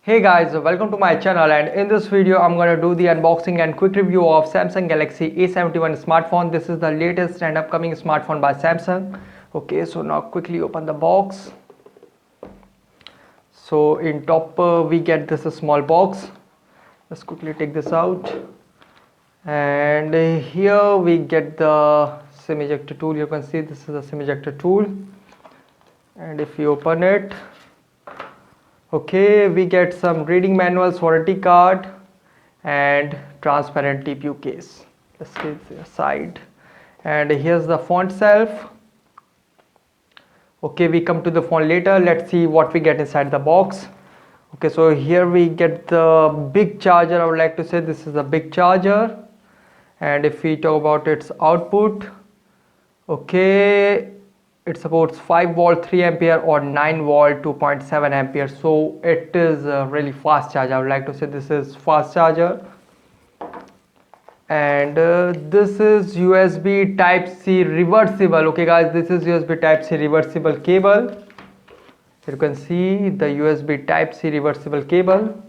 Hey guys, welcome to my channel, and in this video I'm going to do the unboxing and quick review of Samsung Galaxy A71 smartphone. This is the latest and upcoming smartphone by Samsung. Okay, so now quickly open the box. So in top we get this small box. Let's quickly take this out. And here we get the SIM ejector tool. You can see this is a SIM ejector tool. And if you open it, okay, we get some reading manuals, warranty card, and transparent TPU case. Let's get it aside. And here's the phone itself. Okay, we come to the phone later. Let's see what we get inside the box. Okay, so here we get the big charger. I would like to say this is a big charger. And if we talk about its output, okay, it supports 5 volt 3 ampere or 9 volt 2.7 ampere, so it is a really fast charger. I would like to say this is fast charger. And this is USB type C reversible. Okay guys, this is USB type C reversible cable. You can see the USB type C reversible cable.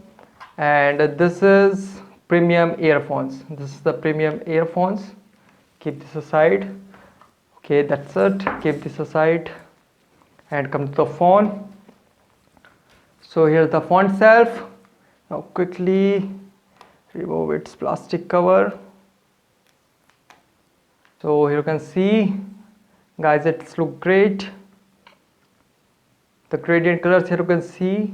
And this is premium earphones. This is the premium earphones. Keep this aside. Okay, that's it. Keep this aside and come to the phone. So here's the phone itself. Now quickly remove its plastic cover. So here you can see, guys, it's look great. The gradient colors here you can see.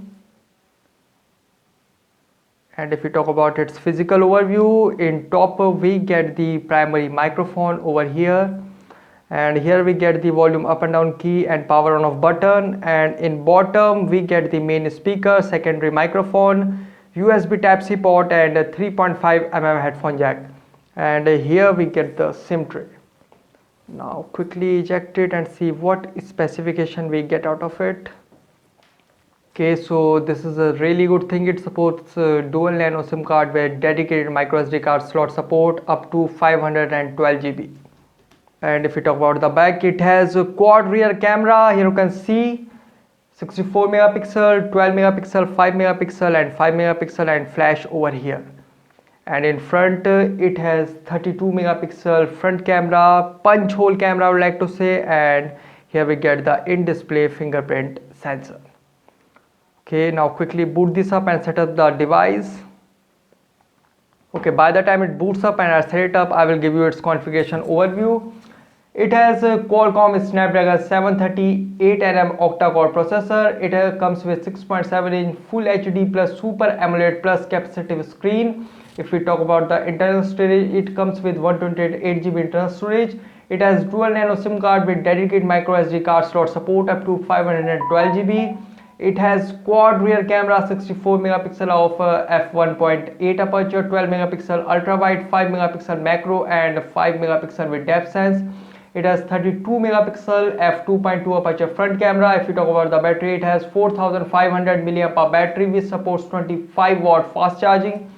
And if we talk about its physical overview, in top we get the primary microphone over here. And here we get the volume up and down key and power on off button, and in bottom we get the main speaker, secondary microphone, USB type C port, and a 3.5 mm headphone jack. And here we get the SIM tray. Now quickly eject it and see what specification we get out of it. Okay, so this is a really good thing. It supports dual nano SIM card with dedicated micro SD card slot support up to 512 GB. And if we talk about the back, it has a quad rear camera. Here you can see 64 megapixel, 12 megapixel, 5 megapixel and 5 megapixel, and flash over here. And in front it has 32 megapixel front camera, punch hole camera I would like to say, and here we get the in-display fingerprint sensor. Okay, now quickly boot this up and set up the device. Okay, by the time it boots up and I set it up, I will give you its configuration overview. It has a Qualcomm Snapdragon 730 8nm octa-core processor. It comes with 6.7-inch Full HD plus Super AMOLED plus capacitive screen. If we talk about the internal storage, it comes with 128 GB internal storage. It has dual nano SIM card with dedicated micro SD card slot support up to 512 GB. It has quad rear camera, 64 megapixel of f1.8 aperture, 12 megapixel ultra wide, 5 megapixel macro, and 5 megapixel with depth sense. It has 32 megapixel f2.2 aperture front camera. If you talk about the battery, it has 4500 mAh battery which supports 25 watt fast charging.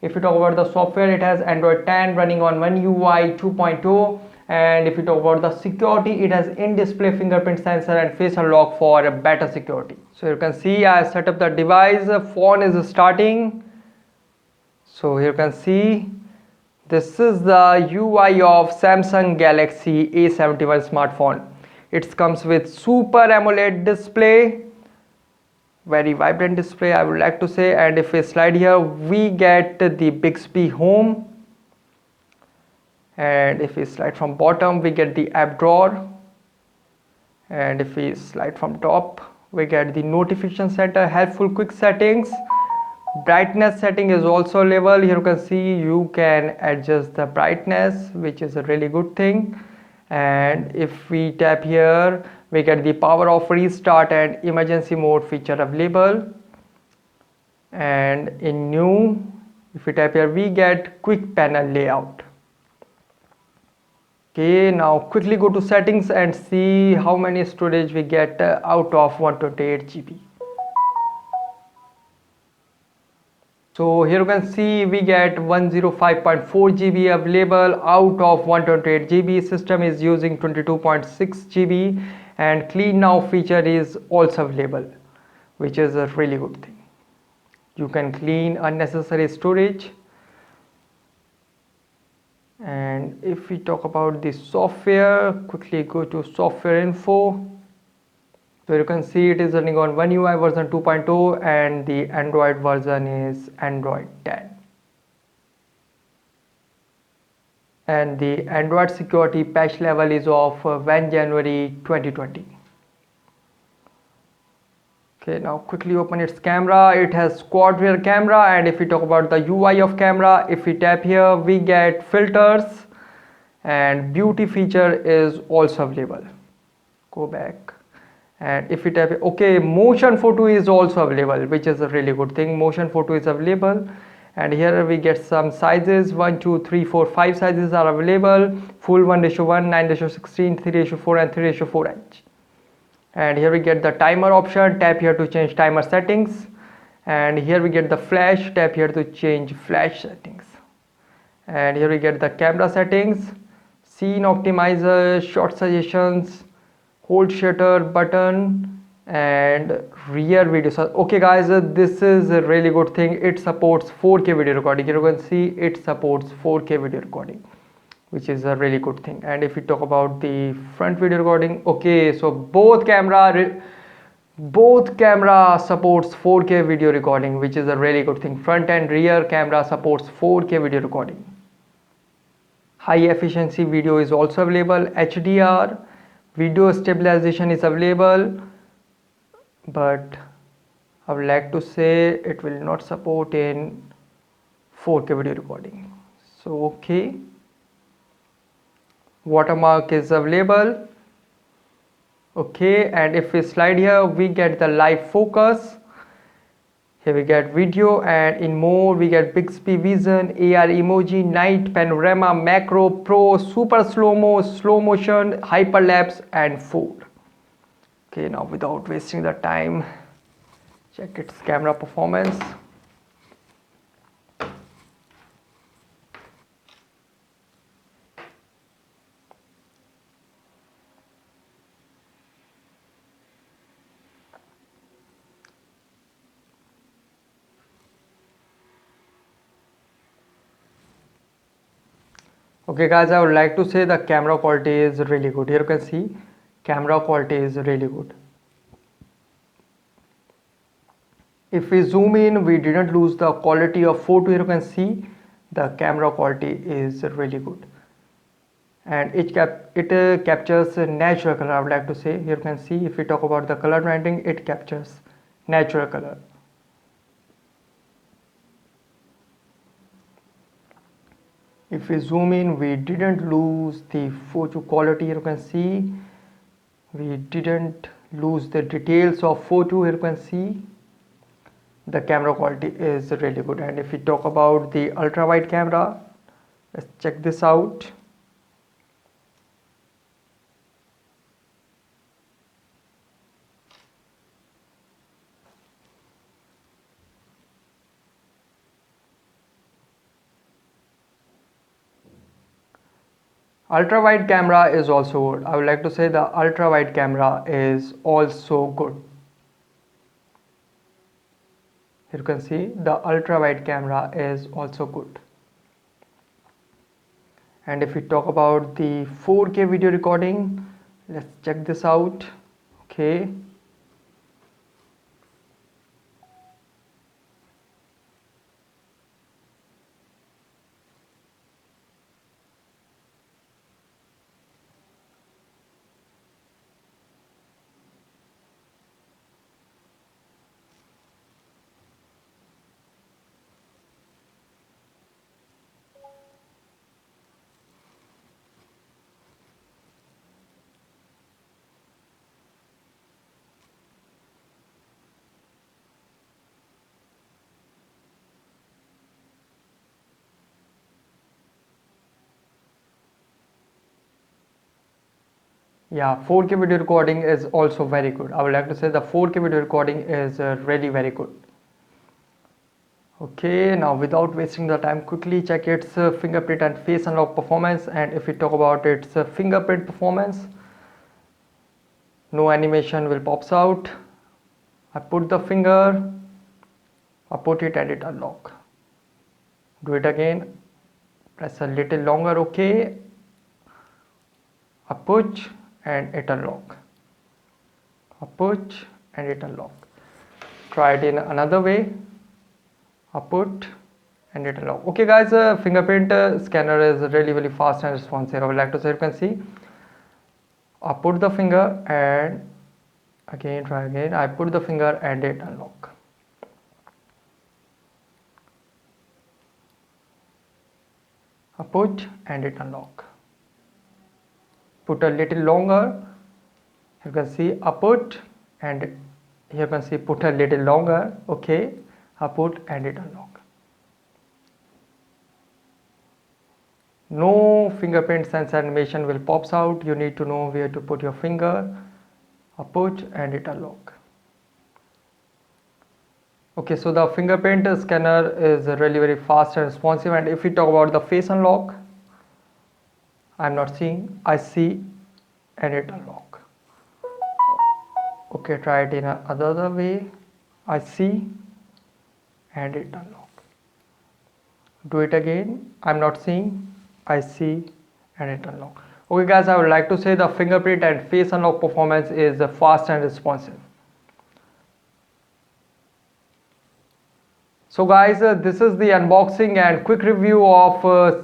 If you talk about the software, it has Android 10 running on One UI 2.0. And if you talk about the security, it has in-display fingerprint sensor and face unlock for better security. So you can see I set up the device. Phone is starting. So here you can see this is the UI of Samsung Galaxy A71 smartphone. It comes with Super AMOLED display, very vibrant display I would like to say. And if we slide here, we get the Bixby home. And if we slide from bottom, we get the app drawer. And if we slide from top, we get the notification center, helpful quick settings. Brightness setting is also available. Here you can see you can adjust the brightness, which is a really good thing. And if we tap here, we get the power off, restart, and emergency mode feature available. And in new, if we tap here, we get quick panel layout. Okay, now quickly go to settings and see how many storage we get out of 128 GB. So here you can see we get 105.4 GB available out of 128 GB. System is using 22.6 GB, and clean now feature is also available, which is a really good thing. You can clean unnecessary storage. And if we talk about the software, quickly go to software info. So you can see it is running on One UI version 2.0 and the Android version is Android 10. And the Android security patch level is of 1 January 2020. Okay, now quickly open its camera. It has quad rear camera, and if we talk about the UI of camera, if we tap here, we get filters, and beauty feature is also available. Go back, and if we tap, okay, motion photo is also available, which is a really good thing. Motion photo is available, and here we get some sizes. 1 2 3 4 5 sizes are available. Full 1:1, 9:16, 3:4, and 3:4H. And here we get the timer option. Tap here to change timer settings, and here we get the flash. Tap here to change flash settings, and here we get the camera settings, scene optimizer, shot suggestions, hold shutter button, and rear video. So okay guys, this is a really good thing. It supports 4K video recording. Here you can see it supports 4K video recording, which is a really good thing. And if we talk about the front video recording, okay, so both camera supports 4K video recording, which is a really good thing. Front and rear camera supports 4K video recording. High efficiency video is also available. HDR video stabilization is available, but I would like to say it will not support in 4K video recording. So okay, watermark is available. Okay, and if we slide here, we get the live focus. Here we get video, and in more we get Bixby Vision, AR emoji, night, panorama, macro, pro, super slow-mo, slow motion, hyperlapse, and 4. Okay, now without wasting the time, check its camera performance. Okay guys, I would like to say the camera quality is really good. Here you can see camera quality is really good. If we zoom in, we didn't lose the quality of photo. Here you can see the camera quality is really good, and it captures natural color. I would like to say, here you can see, if we talk about the color rendering, it captures natural color. If we zoom in, we didn't lose the photo quality. Here you can see we didn't lose the details of photo. Here you can see the camera quality is really good. And if we talk about the ultra wide camera, let's check this out. Ultra wide camera is also good. I would like to say the ultra wide camera is also good. Here you can see the ultra wide camera is also good. And if we talk about the 4K video recording, let's check this out. Okay. Yeah, 4K video recording is also very good. I would like to say the 4K video recording is really very good. Okay, now without wasting the time, quickly check its fingerprint and face unlock performance. And if we talk about its fingerprint performance, no animation will pops out. I put the finger I put it and it unlock. Do it again, press a little longer, okay. I push and it unlock. I push and it unlock. Try it in another way. I put and it unlock. Okay guys, fingerprint scanner is really fast and responsive. I would like to say, you can see I put the finger and again try again. I put the finger and it unlock. I put and it unlock. Put a little longer. You can see I put and here you can see put a little longer. Okay, I put and it unlock. No fingerprint sensor animation will pops out. You need to know where to put your finger. I put and it unlock. Okay, so the fingerprint scanner is really very fast and responsive. And if we talk about the face unlock, I'm not seeing, I see and it unlock. Okay, try it in another way. I see and it unlock. Do it again. I'm not seeing, I see and it unlock. Okay guys, I would like to say the fingerprint and face unlock performance is fast and responsive. So guys, this is the unboxing and quick review of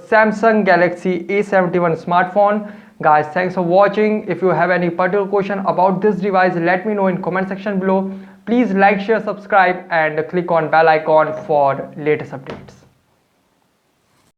Samsung Galaxy A71 smartphone. Guys, thanks for watching. If you have any particular question about this device, let me know in comment section below. Please like, share, subscribe and click on bell icon for latest updates.